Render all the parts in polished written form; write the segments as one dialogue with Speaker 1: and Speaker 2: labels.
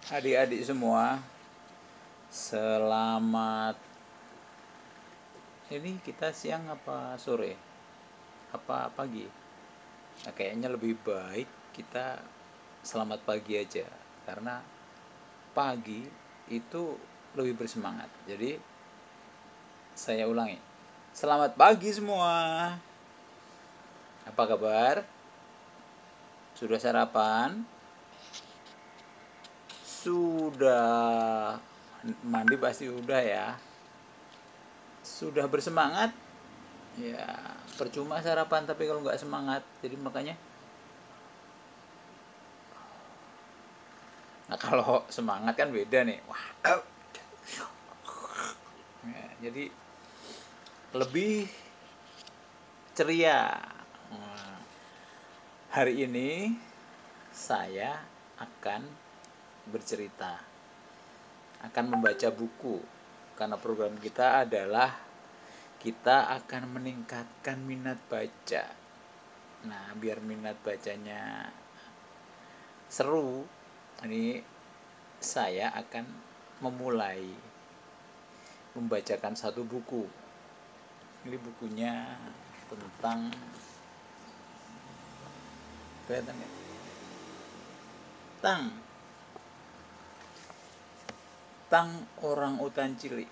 Speaker 1: Adik-adik semua, selamat. Ini kita siang apa sore? Apa pagi? Nah, kayaknya lebih baik kita selamat pagi aja, karena pagi itu lebih bersemangat. Jadi saya ulangi. Selamat pagi semua. Apa kabar? Sudah sarapan? Sudah mandi pasti udah ya. Sudah bersemangat? Ya, percuma sarapan tapi kalau nggak semangat. Jadi makanya, nah kalau semangat kan beda nih. Wah, ya, jadi lebih ceria. Nah, hari ini saya akan bercerita, akan membaca buku, karena program kita adalah kita akan meningkatkan minat baca. Nah, biar minat bacanya seru, ini saya akan memulai membacakan satu buku. Ini bukunya tentang, kelihatan ya? Tang orang utan cilik.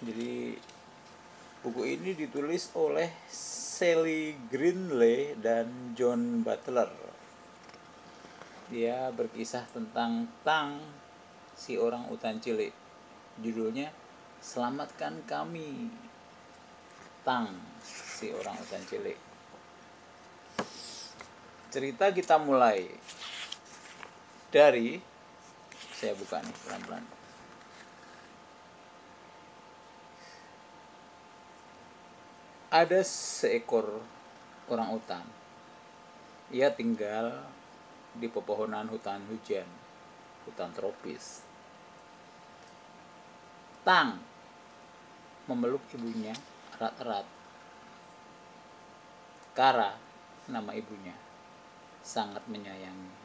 Speaker 1: Jadi buku ini ditulis oleh Sally Greenley dan John Butler. Dia berkisah tentang Tang, si orang utan cilik. Judulnya Selamatkan Kami, Tang, si orang utan cilik. Cerita kita mulai dari, saya buka nih pelan-pelan. Ada seekor orang utan. Ia tinggal di pepohonan hutan hujan, hutan tropis. Tang memeluk ibunya erat-erat. Kara, nama ibunya, sangat menyayangi.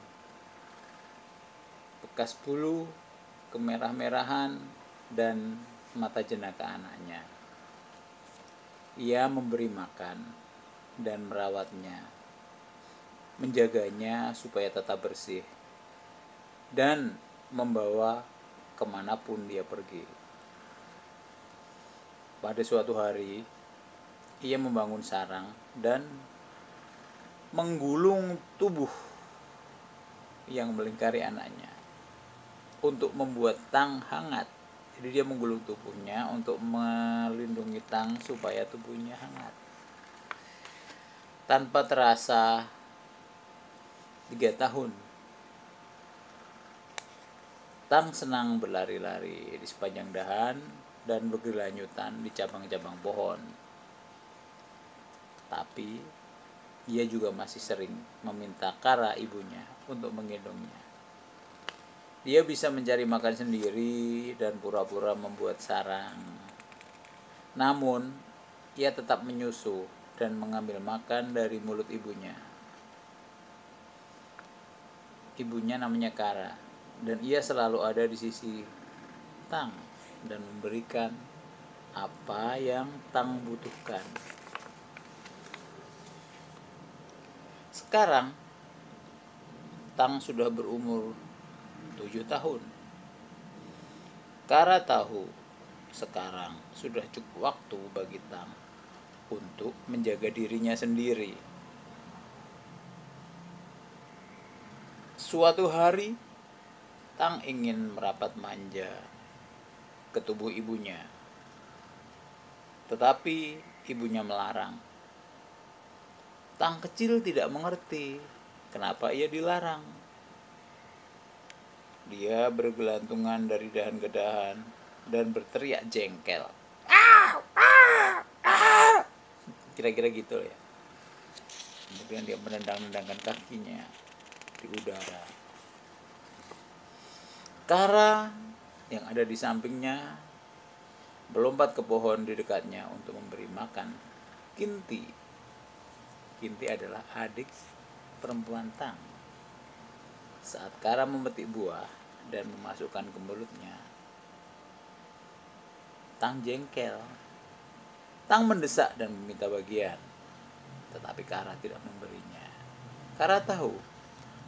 Speaker 1: Bekas bulu, kemerah-merahan, dan mata jenaka anaknya. Ia memberi makan dan merawatnya, menjaganya supaya tetap bersih, dan membawa kemanapun dia pergi. Pada suatu hari, ia membangun sarang dan menggulung tubuh yang melingkari anaknya untuk membuat Tang hangat. Jadi dia menggulung tubuhnya untuk melindungi Tang supaya tubuhnya hangat. Tanpa terasa 3 tahun, Tang senang berlari-lari di sepanjang dahan dan bergelanjutan di cabang-cabang pohon. Tapi ia juga masih sering meminta Kara ibunya untuk menggendongnya. Dia bisa mencari makan sendiri dan pura-pura membuat sarang. Namun, ia tetap menyusu dan mengambil makan dari mulut ibunya. Ibunya namanya Kara, dan ia selalu ada di sisi Tang dan memberikan apa yang Tang butuhkan. Sekarang, Tang sudah berumur 7 tahun. Kara tahu sekarang sudah cukup waktu bagi Tang untuk menjaga dirinya sendiri. Suatu hari, Tang ingin merapat manja ke tubuh ibunya. Tetapi ibunya melarang. Tang kecil tidak mengerti kenapa ia dilarang. Dia bergelantungan dari dahan ke dahan dan berteriak jengkel. Kira-kira gitu ya. Kemudian dia menendang-nendangkan kakinya di udara. Kara yang ada di sampingnya melompat ke pohon di dekatnya untuk memberi makan Kinti. Kinti adalah adik perempuan Tang. Saat Kara memetik buah, dan memasukkan ke mulutnya. Tang jengkel. Tang mendesak dan meminta bagian, tetapi Kara tidak memberinya. Kara tahu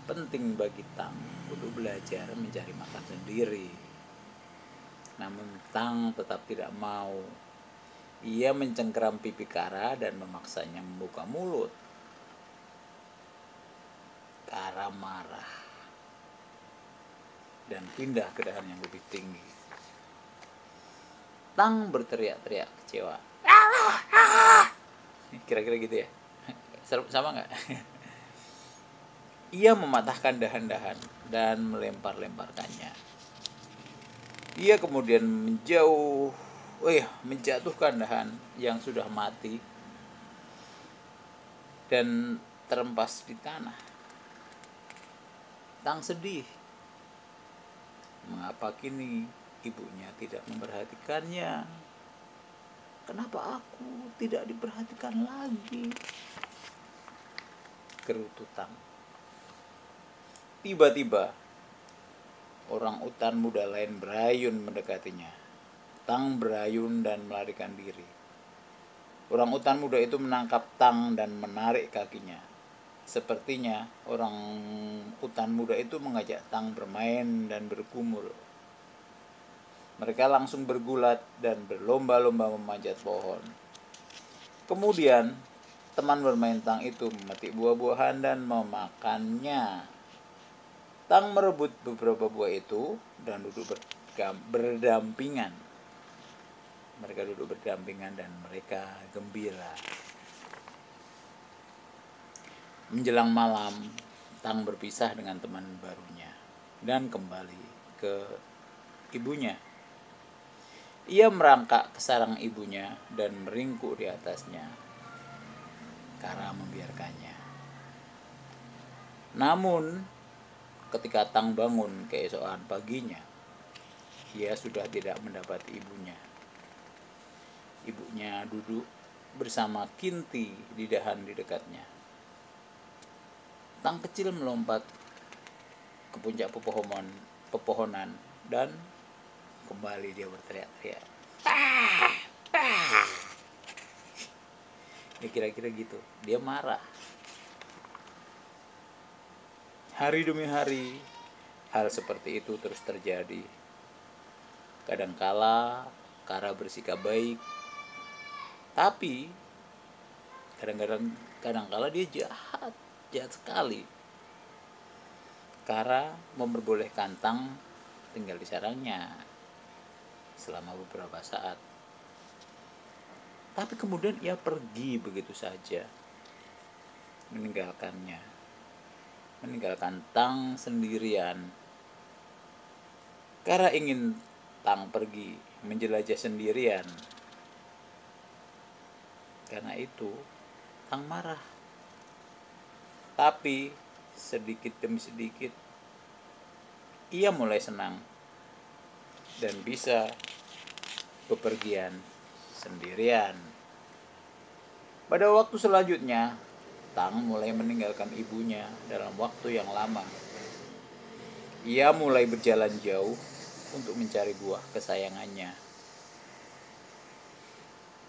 Speaker 1: penting bagi Tang untuk belajar mencari makan sendiri. Namun Tang tetap tidak mau. Ia mencengkeram pipi Kara dan memaksanya membuka mulut. Kara marah dan pindah ke dahan yang lebih tinggi. Tang berteriak-teriak kecewa. Kira-kira gitu ya. Sama nggak? Ia mematahkan dahan-dahan dan melempar-lemparkannya. Ia kemudian menjatuhkan dahan yang sudah mati dan terempas di tanah. Tang sedih. Mengapa kini ibunya tidak memperhatikannya? Kenapa aku tidak diperhatikan lagi? Gerutu Tang. Tiba-tiba orang utan muda lain berayun mendekatinya. Tang berayun dan melarikan diri. Orang utan muda itu menangkap Tang dan menarik kakinya. Sepertinya orang utan muda itu mengajak Tang bermain dan bergumul. Mereka langsung bergulat dan berlomba-lomba memanjat pohon. Kemudian teman bermain Tang itu memetik buah-buahan dan memakannya. Tang merebut beberapa buah itu dan duduk berdampingan. Mereka duduk berdampingan dan mereka gembira. Menjelang malam, Tang berpisah dengan teman barunya dan kembali ke ibunya. Ia merangkak ke sarang ibunya dan meringkuk di atasnya. Kara membiarkannya. Namun, ketika Tang bangun keesokan paginya, ia sudah tidak mendapati ibunya. Ibunya duduk bersama Kinti di dahan di dekatnya. Tang kecil melompat ke puncak pepohonan dan kembali dia berteriak-teriak. Ya kira-kira gitu. Dia marah. Hari demi hari hal seperti itu terus terjadi. Kadangkala Kara bersikap baik, tapi kadangkala dia jahat sekali. Kara memperbolehkan Tang tinggal di sarangnya selama beberapa saat. Tapi kemudian ia pergi begitu saja, meninggalkan Tang sendirian. Kara ingin Tang pergi menjelajah sendirian. Karena itu Tang marah. Tapi sedikit demi sedikit ia mulai senang dan bisa bepergian sendirian. Pada waktu selanjutnya, Tang mulai meninggalkan ibunya dalam waktu yang lama. Ia mulai berjalan jauh untuk mencari buah kesayangannya.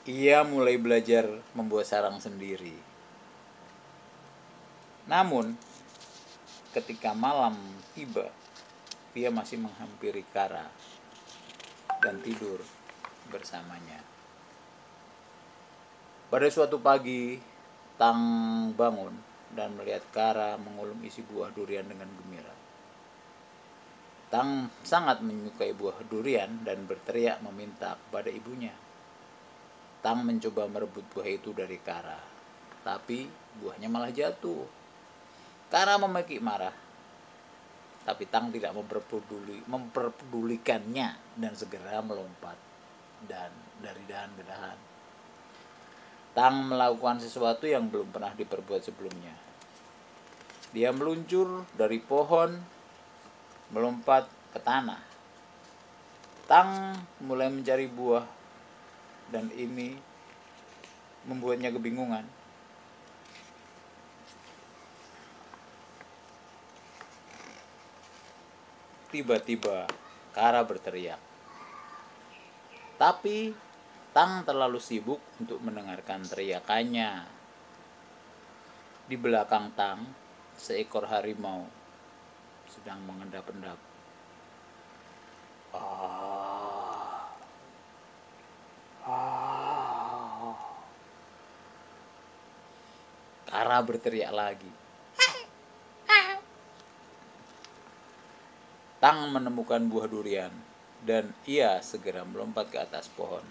Speaker 1: Ia mulai belajar membuat sarang sendiri. Namun, ketika malam tiba, dia masih menghampiri Kara dan tidur bersamanya. Pada suatu pagi, Tang bangun dan melihat Kara mengulum isi buah durian dengan gembira. Tang sangat menyukai buah durian dan berteriak meminta kepada ibunya. Tang mencoba merebut buah itu dari Kara, tapi buahnya malah jatuh. Kara memaki marah, tapi Tang tidak memperdulikannya dan segera melompat dari dahan ke dahan. Tang melakukan sesuatu yang belum pernah diperbuat sebelumnya. Dia meluncur dari pohon, melompat ke tanah. Tang mulai mencari buah, dan ini membuatnya kebingungan. Tiba-tiba Kara berteriak. Tapi Tang terlalu sibuk untuk mendengarkan teriakannya. Di belakang Tang, seekor harimau sedang mengendap-endap. Ah, ah. Kara berteriak lagi. Tang menemukan buah durian dan ia segera melompat ke atas pohon.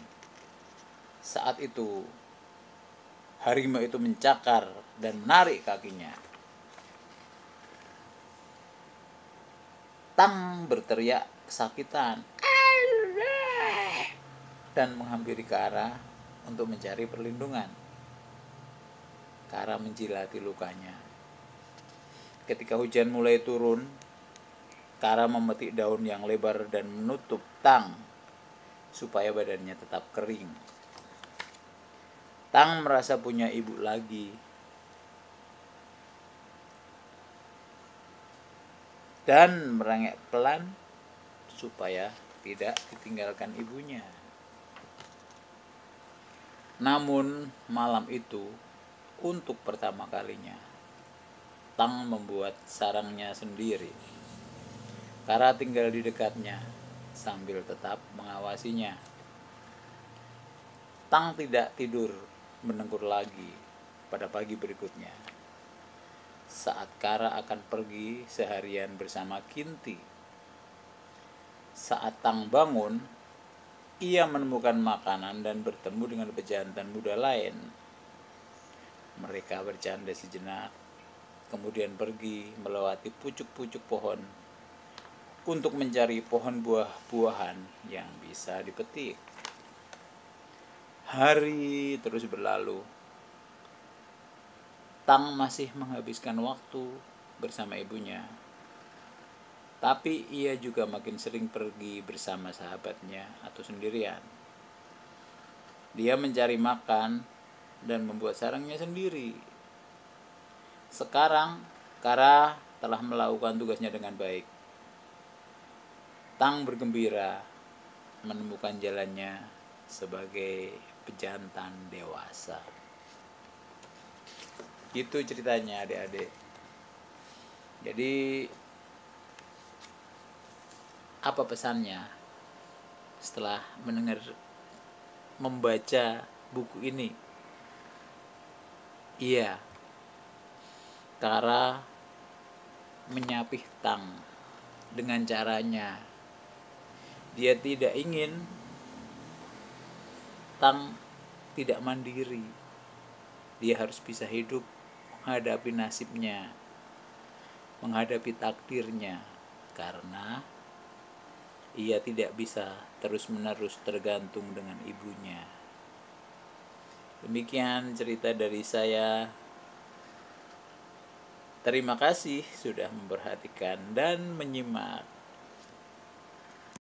Speaker 1: Saat itu, harimau itu mencakar dan menarik kakinya. Tang berteriak kesakitan dan menghampiri Kara untuk mencari perlindungan. Kara menjilati lukanya. Ketika hujan mulai turun, Kara memetik daun yang lebar dan menutup Tang supaya badannya tetap kering. Tang merasa punya ibu lagi. Dan merengek pelan supaya tidak ditinggalkan ibunya. Namun malam itu, untuk pertama kalinya, Tang membuat sarangnya sendiri. Kara tinggal di dekatnya sambil tetap mengawasinya. Tang tidak tidur menengkur lagi pada pagi berikutnya. Saat Kara akan pergi seharian bersama Kinti. Saat Tang bangun, ia menemukan makanan dan bertemu dengan pejantan muda lain. Mereka bercanda sejenak, kemudian pergi melewati pucuk-pucuk pohon untuk mencari pohon buah-buahan yang bisa dipetik. Hari terus berlalu. Tang masih menghabiskan waktu bersama ibunya. Tapi ia juga makin sering pergi bersama sahabatnya atau sendirian. Dia mencari makan dan membuat sarangnya sendiri. Sekarang, Kara telah melakukan tugasnya dengan baik. Tang bergembira menemukan jalannya sebagai pejantan dewasa. Itu ceritanya adik-adik. Jadi apa pesannya setelah membaca buku ini? Iya, Kara menyapih Tang dengan caranya. Dia tidak ingin Tang tidak mandiri. Dia harus bisa hidup menghadapi nasibnya, menghadapi takdirnya, karena ia tidak bisa terus-menerus tergantung dengan ibunya. Demikian cerita dari saya. Terima kasih sudah memperhatikan dan menyimak.